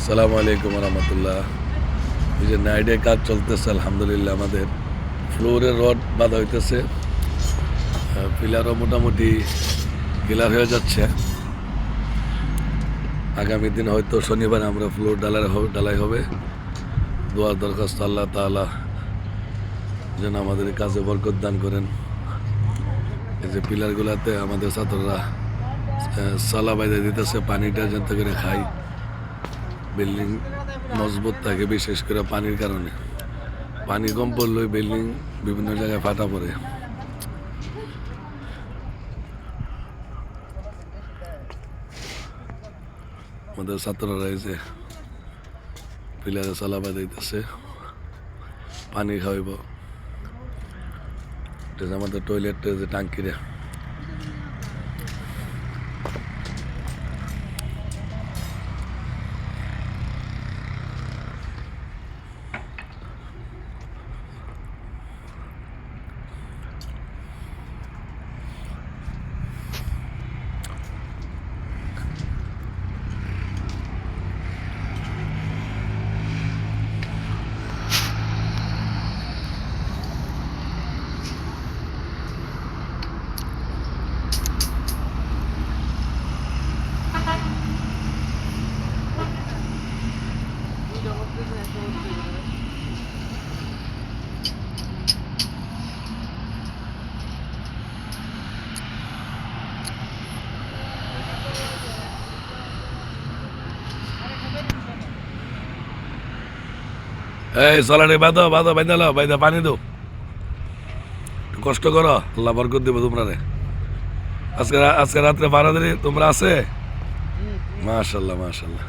আসসালামু আলাইকুম রহমতুল্লাহ। এই যে নাইডে কাজ চলতেছে আলহামদুলিল্লাহ, আমাদের ফ্লোরের রড বাঁধা হইতেছে, পিলারও মোটামুটি ক্লিয়ার হয়ে যাচ্ছে। আগামী দিন হয়তো শনিবার আমরা ফ্লোর ঢালাই হবে। দোয়ার দরখাস্ত আল্লাহ তাআলা যেন আমাদের কাজে বরকত দান করেন। এই যে পিলারগুলাতে আমাদের ছাত্ররা সালা বাইদা দিতেছে, পানিটা যাতে করে খাই, বিল্ডিং মজবুত থাকে। বিশেষ করে পানির কারণে পানি কম পড়লে বিল্ডিং বিভিন্ন জায়গায় ফাটা পড়ে। আমাদের ছাত্ররা এই যে পিলারে সালা বাঁধাইতেছে, পানি খাওয়াইব। আমাদের টয়লেটের যে টাঙ্কিরে এই চলারে বাঁধো বাঁধো বাইদালো বাইদা পানি দো, কষ্ট করো, আল্লাহ বরকত দিব তোমরা রে। আজকে রাত্রে বারাদারি তোমরা আছে? মাশাল্লাহ মাশাল্লাহ।